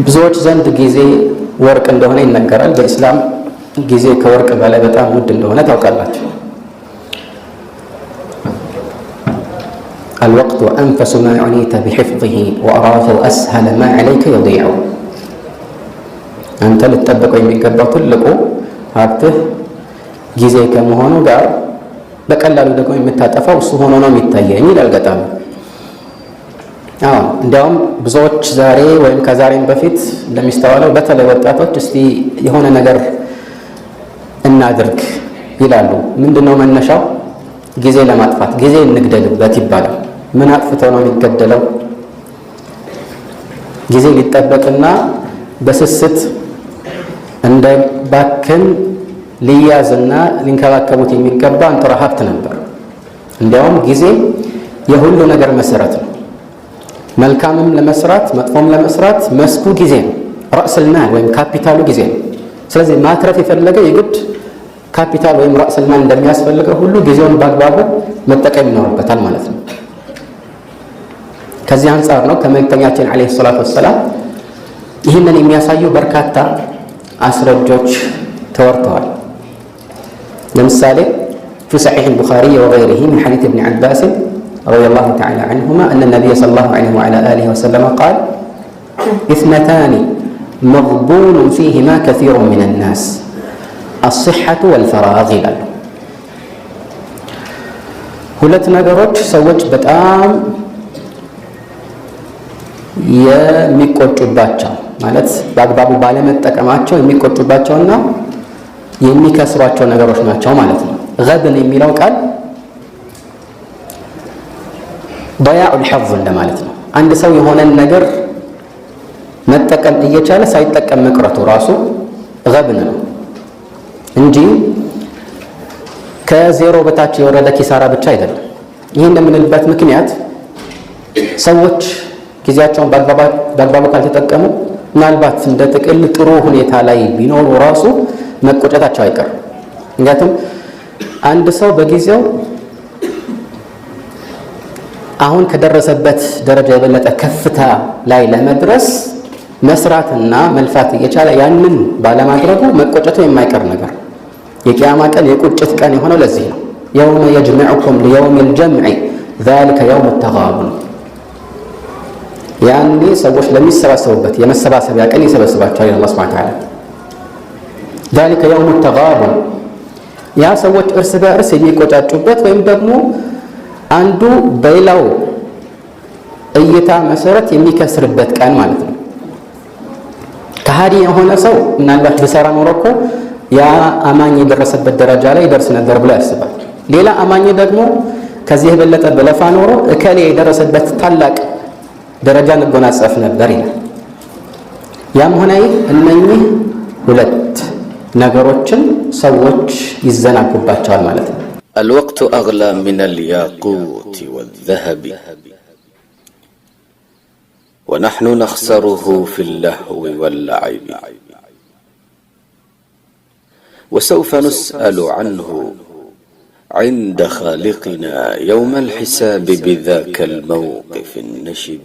ብዙዎች ዘንድ ጊዜ ወርቅ እንደሆነ ይነገራል። በእስላም ጊዜ ከወርቅ በላይ በጣም ውድ እንደሆነ ታውቃላችሁ። الوقت أنفس ما عنيت بحفظه وأراه أسهل ما عليك يضيع أنت لتطبق የሚገባው ትልቁ ሀብትህ ጊዜ ከመሆኑ ጋር በቀላሉ ደግሞ የምታጠፋው እሱ ሆኖ ነው የሚታየኝ ይላል ገጣሚ። እንዲያውም ብዙዎች ዛሬ ወይም ከዛሬም በፊት እንደሚስተዋለው በተለይ ወጣቶች እስቲ የሆነ ነገር እናድርግ ይላሉ። ምንድነው መነሻው? ጊዜ ለማጥፋት ጊዜ እንግደልበት ይባላል። ምን አጥፍቶ ነው የሚገደለው? ጊዜ ሊጠበቅና በስስት እንዳይባክን ሊያዝና ሊንከባከቡት የሚገባ አንጥራ ሀብት ነበር። እንዲያውም ጊዜ የሁሉ ነገር መሰረት ነው። መልካምም ለመስራት መጥፎም ለመስራት መስኩ ጊዜ ነው። ራስል ማል ወይም ካፒታሉ ጊዜ ነው። ስለዚህ ማትረፍ የፈለገ የግድ ካፒታል ወይም ራስል ማል እንደሚያስፈልገው ሁሉ ጊዜውን በአግባቡ መጠቀም ይኖርበታል ማለት ነው። ከዚህ አንፃር ነው ከመልእክተኛችን አለይሂ ሰላቱ ወሰላም ይህንን የሚያሳዩ በርካታ አስረጆች ተወርተዋል። ለምሳሌ في صحيح البخاري وغيره من حديث ابن عباس رضي الله تعالى عنهما أن النبي صلى الله عليه وعلى آله وسلم قال: اثنتان مغبون فيهما كثير من الناس الصحة والفراغ ይላሉ። ሁለት ነገሮች ሰዎች በጣም የሚቆጩባቸው ማለት በአግባቡ ባለመጠቀማቸው የሚቆጩባቸውና የሚከስሯቸው ነገሮች ናቸው ማለት ነው። غبن የሚለው ቃል ضياع الحظ እንደማለት ነው። አንድ ሰው የሆነን ነገር መጠቀም እየቻለ ሳይጠቀም መቅረቱ ራሱ غبن ነው እንጂ ከዜሮ በታች የወረደ ኪሳራ ብቻ አይደለም። ይሄን የምንልበት ምክንያት ሰዎች ጊዜያቸውን በአግባቡ ካልተጠቀሙ ምናልባት እንደ ጥቅል ጥሩ ሁኔታ ላይ ቢኖሩ ራሱ መቆጨታቸው አይቀርም። ምክንያቱም አንድ ሰው በጊዜው አሁን ከደረሰበት ደረጃ የበለጠ ከፍታ ላይ ለመድረስ መስራትና መልፋት እየቻለ ያንን ባለማድረጉ መቆጨቱ የማይቀር ነገር። የቂያማ ቀን የቁጭት ቀን የሆነው ለዚህ ነው። يوم يجمعكم ليوم الجمع ذلك يوم التغابن ያኔ ሰዎች ለሚሰባሰቡበት የመሰባሰቢያ ቀን ይሰበስባቸዋል አላህ Subhanahu Wa Ta'ala ذلك يوم التغابن ያ ሰዎች እርስ በእርስ የሚቆጫጩበት ወይም ደግሞ አንዱ በሌላው እይታ መሰረት የሚከስርበት ቀን ማለት ነው። ከሃዲ የሆነ ሰው ምናልባት ቢሰራ ኖሮ እኮ ያ አማኝ የደረሰበት ደረጃ ላይ ይደርስ ነበር ብሎ ያስባል። ሌላ አማኝ ደግሞ ከዚህ የበለጠ በለፋ ኖሮ እከሌ የደረሰበት ታላቅ ደረጃ እንጎናጸፍ ነበር ይላል። ያም ሆነ ይህ እነኚህ ሁለት ነገሮችን ሰዎች ይዘናጉባቸዋል ማለት ነው። الوقت أغلى من الياقوت والذهب ونحن نخسره في اللهو واللعب وسوف نسأل عنه عند خالقنا يوم الحساب بذاك الموقف النشب